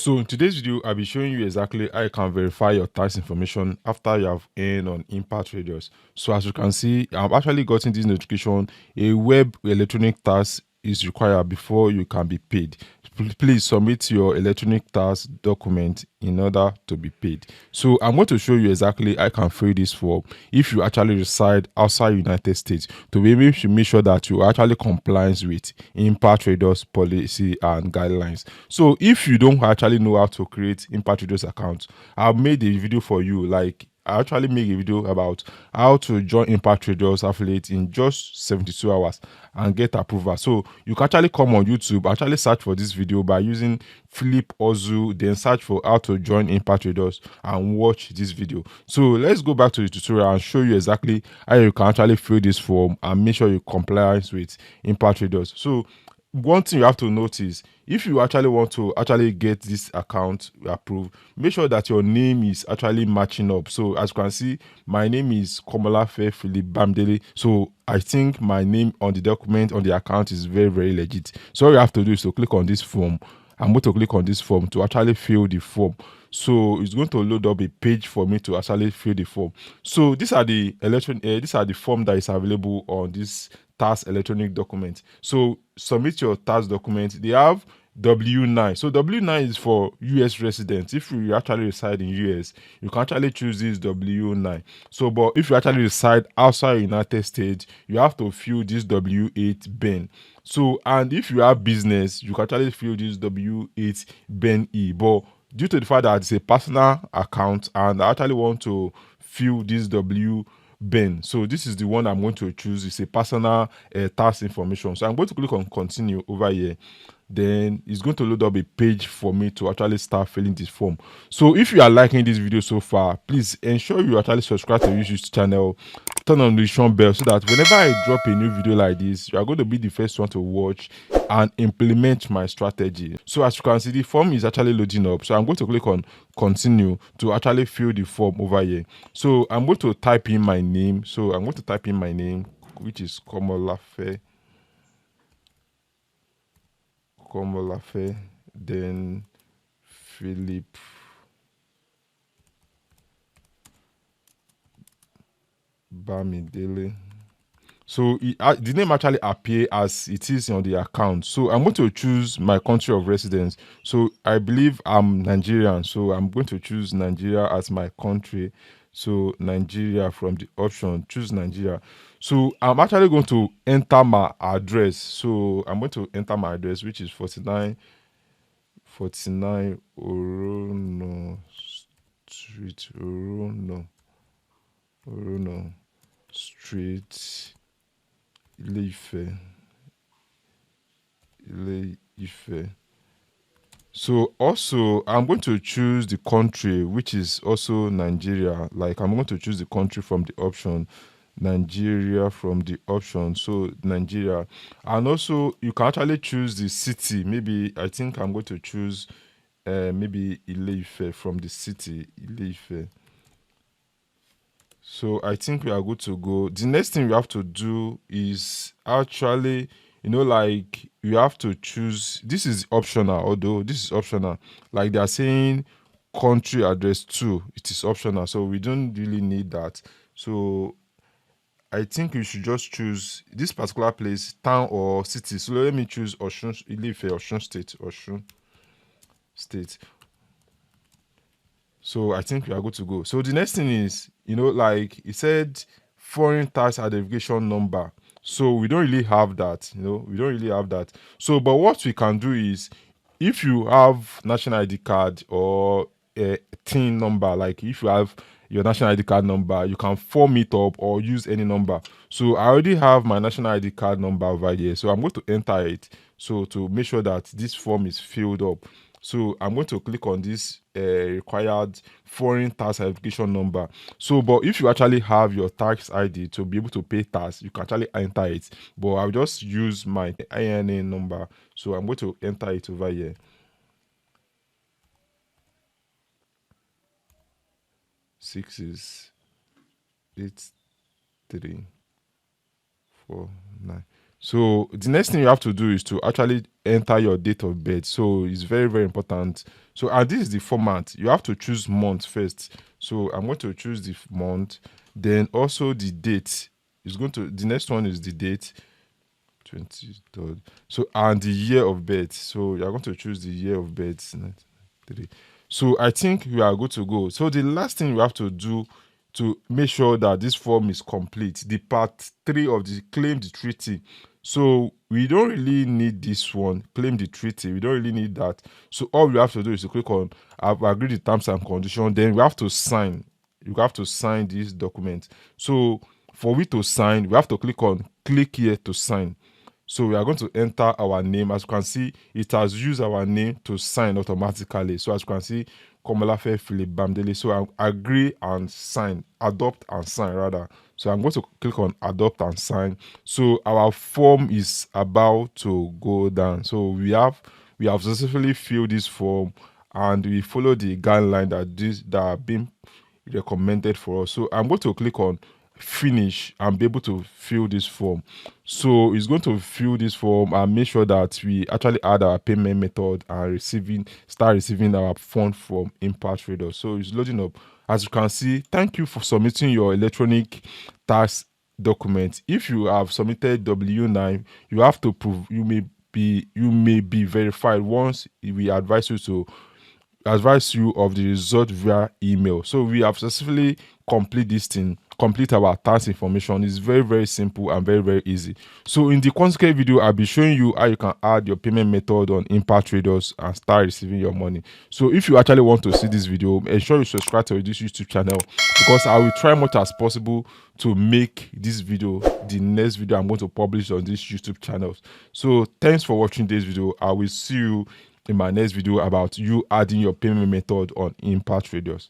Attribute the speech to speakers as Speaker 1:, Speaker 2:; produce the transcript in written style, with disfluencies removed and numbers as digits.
Speaker 1: So in today's video, I'll be showing you exactly how you can verify your tax information after you have earned on Impact Radius. So as you can see, I've actually gotten this notification. A web electronic tax is required before you can be paid. Please submit your electronic tax document in order to be paid. So I'm going to show you exactly how you can fill this form if you actually reside outside United States, to be able to make sure that you actually compliance with Impact Radius policy and guidelines. So if you don't actually know how to create Impact Radius account, I've made a video for you. Like, I actually made a video about how to join Impact Radius affiliate in just 72 hours and get approval. So you can actually come on YouTube, actually search for this video by using Philip Ozu, then search for how to join Impact Radius and watch this video. So let's go back to the tutorial and show you exactly how you can actually fill this form and make sure you comply with Impact Radius. So one thing you have to notice, if you actually want to actually get this account approved, make sure that your name is actually matching up. So as you can see, my name is Komolafe Philip Bamdele. So I think my name on the document on the account is very legit. So all you have to do is to click on this form. I'm going to click on this form to actually fill the form. So it's going to load up a page for me to actually fill the form. So these are the form that is available on this tax electronic document. So submit your tax document. They have W-9. So W-9 is for US residents. If you actually reside in US, you can actually choose this W-9. So, but if you actually reside outside United States, you have to fill this W-8BEN. So, and if you have business, you can actually fill this W-8BEN-E. But due to the fact that it's a personal account and I actually want to fill this W-BEN, so this is the one I'm going to choose. It's a personal tax information. So I'm going to click on continue over here. Then it's going to load up a page for me to actually start filling this form. So if you are liking this video so far, please ensure you actually subscribe to this YouTube channel, turn on the notification bell, so that whenever I drop a new video like this, you are going to be the first one to watch and implement my strategy. So as you can see, the form is actually loading up. So I'm going to click on continue to actually fill the form over here. So I'm going to type in my name. So I'm going to type in my name, which is Komolafe, then Philip Bamidele. So the name actually appear as it is on the account. So I'm going to choose my country of residence. So I believe I'm Nigerian. So I'm going to choose Nigeria as my country. So Nigeria from the option, choose Nigeria. So I'm actually going to enter my address. So I'm going to enter my address, which is 49 Orono Street, Orono Street, Ile-Ife. So also I'm going to choose the country, which is also Nigeria. Like, I'm going to choose the country from the option, Nigeria from the option. So Nigeria. And also you can actually choose the city. Maybe I think I'm going to choose maybe Ile-Ife from the city, Ile-Ife. So I think we are good to go. The next thing we have to do is actually, like, you have to choose. This is optional, although this is optional. Like, they are saying country address too, it is optional. So we don't really need that. So I think you should just choose this particular place, town or city. So let me choose Osun, Ile-Ife, Osun State. So I think we are good to go. So the next thing is, like it said, foreign tax identification number. So we don't really have that, we don't really have that. So, but what we can do is, if you have national ID card or a TIN number, like if you have your national ID card number, you can form it up or use any number. So I already have my national ID card number over here. So I'm going to enter it. So to make sure that this form is filled up. So I'm going to click on this required foreign tax identification number. So, but if you actually have your tax ID to be able to pay tax, you can actually enter it. But I'll just use my INA number. So I'm going to enter it over here. 6 is 8 3 4 9. So the next thing you have to do is to actually enter your date of birth. So it's very, very important. So, and this is the format. You have to choose month first. So I'm going to choose the month, then also the date. The next one is the date, 23rd. So, and the year of birth. So you're going to choose the year of birth. 1993. So I think we are good to go. So the last thing you have to do to make sure that this form is complete, the part 3 of the claim the treaty. So we don't really need this one, claim the treaty. We don't really need that. So all we have to do is to click on I've agreed the terms and conditions. Then we have to sign. You have to sign this document. So for we to sign, we have to click here to sign. So we are going to enter our name. As you can see, it has used our name to sign automatically. So as you can see, Komolafe Philip Bamdele. So I agree and sign, adopt and sign rather. So I'm going to click on adopt and sign. So our form is about to go down. So we have successfully filled this form, and we follow the guideline that are being recommended for us. So I'm going to click on finish and be able to fill this form. So it's going to fill this form and make sure that we actually add our payment method and start receiving our fund from Impact Traders. So it's loading up. As you can see, thank you for submitting your electronic tax document. If you have submitted W-9, you have to prove you may be verified. Once we advise you of the result via email. So we have successfully complete our tax information. It's very, very simple and very, very easy. So in the consequent video, I'll be showing you how you can add your payment method on Impact Traders and start receiving your money. So if you actually want to see this video, ensure you subscribe to this YouTube channel, because I will try much as possible to make this video the next video I'm going to publish on this YouTube channel. So thanks for watching this video. I will see you in my next video about you adding your payment method on Impact Traders.